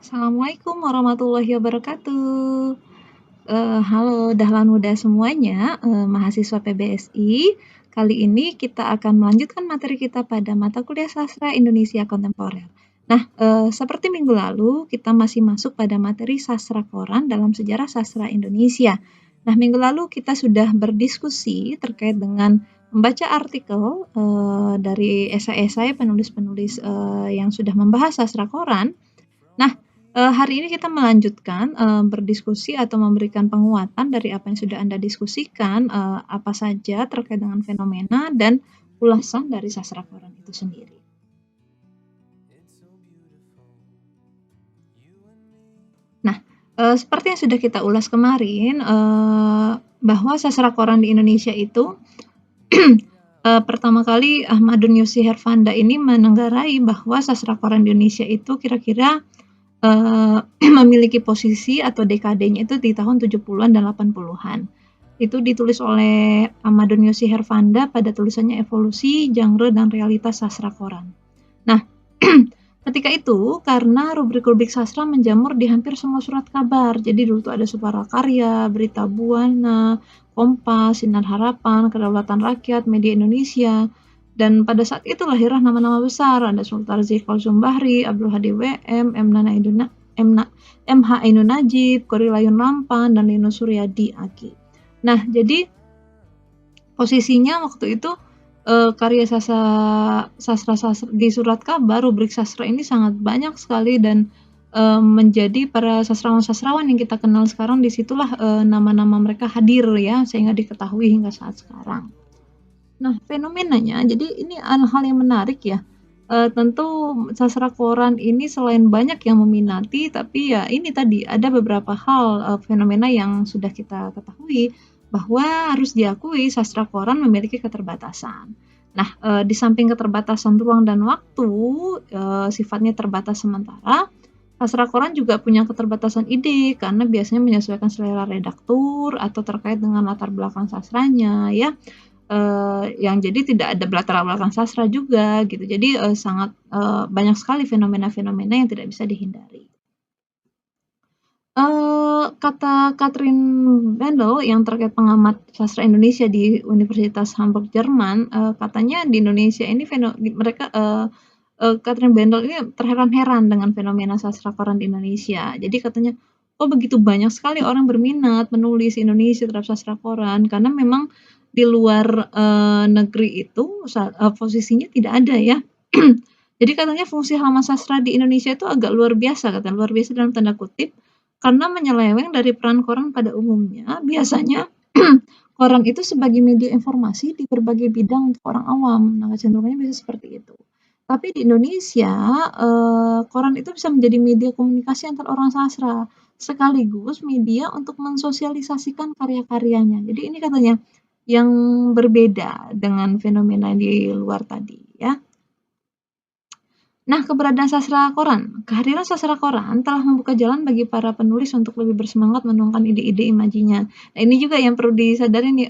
Assalamualaikum warahmatullahi wabarakatuh. Halo dahlan muda semuanya, mahasiswa PBSI. Kali ini kita akan melanjutkan materi kita pada mata kuliah Sastra Indonesia Kontemporer. Nah, seperti minggu lalu, kita masih masuk pada materi sastra koran dalam sejarah sastra Indonesia. Nah, minggu lalu kita sudah berdiskusi terkait dengan membaca artikel dari esai-esai penulis-penulis yang sudah membahas sastra koran. Nah, hari ini kita melanjutkan, berdiskusi atau memberikan penguatan dari apa yang sudah Anda diskusikan, apa saja terkait dengan fenomena dan ulasan dari sastra koran itu sendiri. Nah, seperti yang sudah kita ulas kemarin, bahwa sastra koran di Indonesia itu pertama kali Ahmadun Yussi Herfanda ini menenggarai bahwa sastra koran di Indonesia itu kira-kira memiliki posisi atau dekadenya itu di tahun 70-an dan 80-an. Itu ditulis oleh Ahmadun Yussi Herfanda pada tulisannya Evolusi, Genre, dan Realitas Sastra Koran. Nah, ketika itu karena rubrik-rubrik sastra menjamur di hampir semua surat kabar. Jadi dulu tuh ada Supara Karya, Berita Buana, Kompas, Sinar Harapan, Kedaulatan Rakyat, Media Indonesia. Dan pada saat itu lahirlah nama-nama besar, ada Sultan Zulkifli Bahri, Abdul Hadi WM, MH Ainun Najib, Korilayun Rampan, dan Lino Suryadi Aki. Nah, jadi posisinya waktu itu karya sastra di surat kabar, rubrik sastra ini sangat banyak sekali dan menjadi para sastrawan-sastrawan yang kita kenal sekarang, disitulah nama-nama mereka hadir ya, sehingga diketahui hingga saat sekarang. Nah, fenomenanya, jadi ini hal yang menarik ya. Tentu sastra koran ini selain banyak yang meminati, tapi ya ini tadi ada beberapa hal fenomena yang sudah kita ketahui bahwa harus diakui sastra koran memiliki keterbatasan. Nah, di samping keterbatasan ruang dan waktu, sifatnya terbatas sementara, sastra koran juga punya keterbatasan ide karena biasanya menyesuaikan selera redaktur atau terkait dengan latar belakang sastranya ya. Yang jadi tidak ada latar belakang sastra juga gitu. Jadi sangat banyak sekali fenomena-fenomena yang tidak bisa dihindari. Kata Katrin Bendel yang terkait pengamat sastra Indonesia di Universitas Hamburg Jerman, katanya di Indonesia ini mereka Katrin Bendel ini terheran-heran dengan fenomena sastra koran di Indonesia. Jadi katanya, oh begitu banyak sekali orang berminat menulis Indonesia terhadap sastra koran karena memang di luar negeri itu posisinya tidak ada ya. Jadi katanya fungsi halaman sastra di Indonesia itu agak luar biasa, kata luar biasa dalam tanda kutip, karena menyeleweng dari peran koran pada umumnya. Biasanya koran itu sebagai media informasi di berbagai bidang untuk orang awam. Nah, kecenderungannya bisa seperti itu. Tapi di Indonesia, koran itu bisa menjadi media komunikasi antar orang sastra, sekaligus media untuk mensosialisasikan karya-karyanya. Jadi ini katanya yang berbeda dengan fenomena di luar tadi ya. Nah, keberadaan sastra koran. Kehadiran sastra koran telah membuka jalan bagi para penulis untuk lebih bersemangat menuangkan ide-ide imajinya. Nah, ini juga yang perlu disadari nih,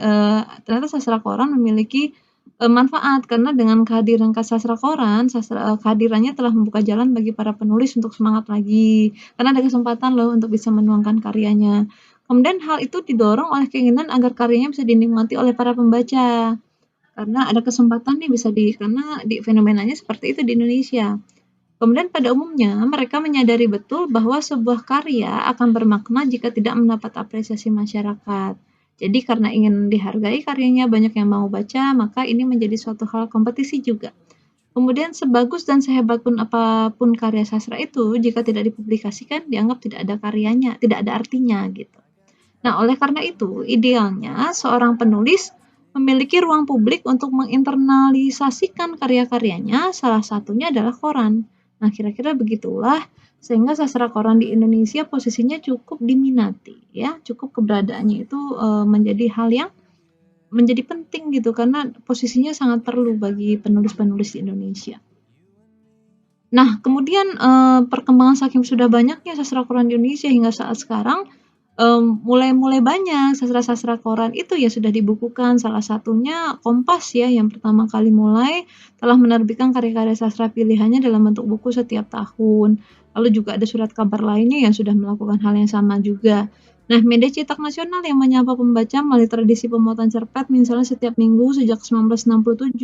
ternyata sastra koran memiliki manfaat karena dengan kehadiran sastra koran, kehadirannya telah membuka jalan bagi para penulis untuk semangat lagi, karena ada kesempatan loh untuk bisa menuangkan karyanya. Kemudian hal itu didorong oleh keinginan agar karyanya bisa dinikmati oleh para pembaca. Karena ada kesempatan nih karena di fenomenanya seperti itu di Indonesia. Kemudian pada umumnya mereka menyadari betul bahwa sebuah karya akan bermakna jika tidak mendapat apresiasi masyarakat. Jadi karena ingin dihargai karyanya, banyak yang mau baca, maka ini menjadi suatu hal kompetisi juga. Kemudian sebagus dan sehebat pun apapun karya sastra itu, jika tidak dipublikasikan, dianggap tidak ada karyanya, tidak ada artinya gitu. Nah, oleh karena itu, idealnya seorang penulis memiliki ruang publik untuk menginternalisasikan karya-karyanya, salah satunya adalah koran. Nah, kira-kira begitulah sehingga sastra koran di Indonesia posisinya cukup diminati ya, cukup keberadaannya itu menjadi hal yang menjadi penting gitu karena posisinya sangat perlu bagi penulis-penulis di Indonesia. Nah, kemudian perkembangan saking sudah banyaknya sastra koran di Indonesia hingga saat sekarang, mulai banyak sastra-sastra koran itu ya sudah dibukukan, salah satunya Kompas ya yang pertama kali mulai telah menerbitkan karya-karya sastra pilihannya dalam bentuk buku setiap tahun. Lalu juga ada surat kabar lainnya yang sudah melakukan hal yang sama juga. Nah, media cetak nasional yang menyapa pembaca melalui tradisi pemuatan cerpen misalnya setiap minggu sejak 1967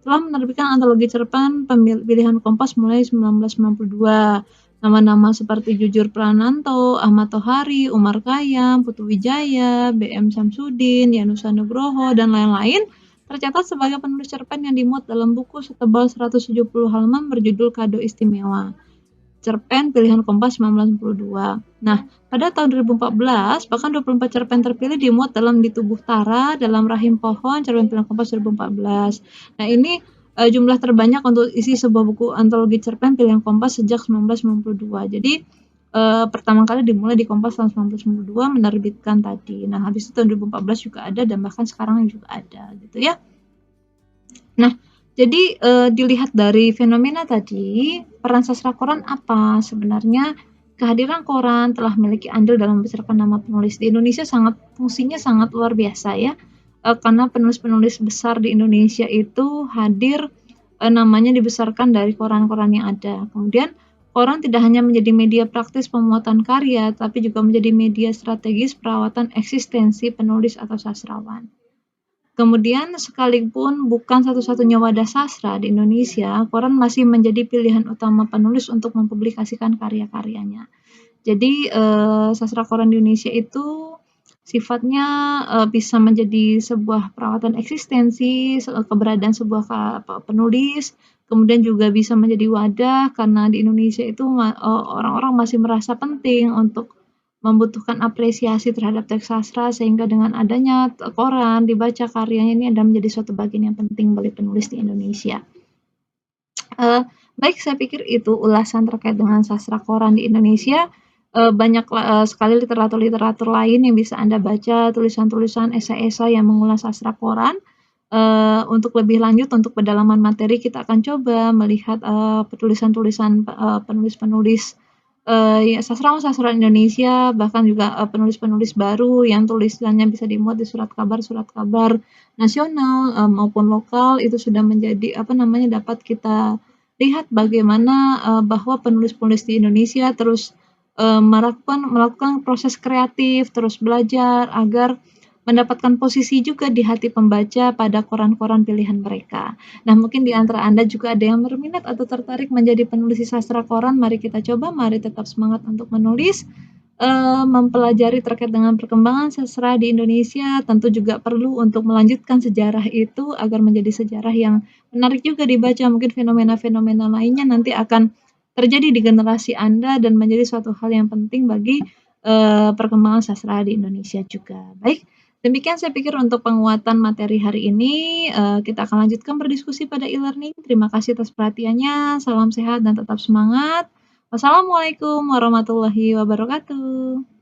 telah menerbitkan antologi cerpen pilihan Kompas mulai 1992. Nama-nama seperti Jujur Prananto, Ahmad Tohari, Umar Khayyam, Putu Wijaya, B.M. Samsudin, Yanusa Nugroho, dan lain-lain tercatat sebagai penulis cerpen yang dimuat dalam buku setebal 170 halaman berjudul Kado Istimewa. Cerpen pilihan Kompas 1962. Nah, pada tahun 2014, bahkan 24 cerpen terpilih dimuat dalam Di Tubuh Tara, dalam Rahim Pohon, cerpen pilihan Kompas 2014. Nah, ini jumlah terbanyak untuk isi sebuah buku antologi cerpen pilihan Kompas sejak 1992. Jadi, pertama kali dimulai di Kompas tahun 1992 menerbitkan tadi. Nah, habis itu tahun 2014 juga ada dan bahkan sekarang juga ada gitu ya. Nah, jadi dilihat dari fenomena tadi, peran sastra koran apa? Sebenarnya kehadiran koran telah memiliki andil dalam membesarkan nama penulis di Indonesia fungsinya sangat luar biasa ya. Karena penulis-penulis besar di Indonesia itu hadir namanya dibesarkan dari koran-koran yang ada. Kemudian koran tidak hanya menjadi media praktis pemuatan karya, tapi juga menjadi media strategis perawatan eksistensi penulis atau sastrawan. Kemudian sekalipun bukan satu-satunya wadah sastra di Indonesia, koran masih menjadi pilihan utama penulis untuk mempublikasikan karya-karyanya. Jadi sastra koran di Indonesia itu sifatnya bisa menjadi sebuah perawatan eksistensi, keberadaan sebuah penulis, kemudian juga bisa menjadi wadah karena di Indonesia itu orang-orang masih merasa penting untuk membutuhkan apresiasi terhadap teks sastra sehingga dengan adanya koran dibaca karyanya ini adalah menjadi suatu bagian yang penting bagi penulis di Indonesia. Baik, saya pikir itu ulasan terkait dengan sastra koran di Indonesia. Banyak sekali literatur-literatur lain yang bisa Anda baca, tulisan-tulisan, esai-esai yang mengulas sastra koran. Untuk lebih lanjut, untuk pendalaman materi, kita akan coba melihat tulisan-tulisan penulis-penulis ya, sastrawan-sastrawan Indonesia, bahkan juga penulis-penulis baru yang tulisannya bisa dimuat di surat kabar nasional maupun lokal, itu sudah menjadi dapat kita lihat bagaimana bahwa penulis-penulis di Indonesia terus melakukan proses kreatif, terus belajar agar mendapatkan posisi juga di hati pembaca pada koran-koran pilihan mereka. Nah, mungkin di antara Anda juga ada yang berminat atau tertarik menjadi penulis sastra koran. Mari kita coba, mari tetap semangat untuk menulis, mempelajari terkait dengan perkembangan sastra di Indonesia. Tentu juga perlu untuk melanjutkan sejarah itu agar menjadi sejarah yang menarik juga dibaca. Mungkin fenomena-fenomena lainnya nanti akan terjadi di generasi Anda dan menjadi suatu hal yang penting bagi perkembangan sastra di Indonesia juga. Baik, demikian saya pikir untuk penguatan materi hari ini. Kita akan lanjutkan berdiskusi pada e-learning. Terima kasih atas perhatiannya. Salam sehat dan tetap semangat. Wassalamualaikum warahmatullahi wabarakatuh.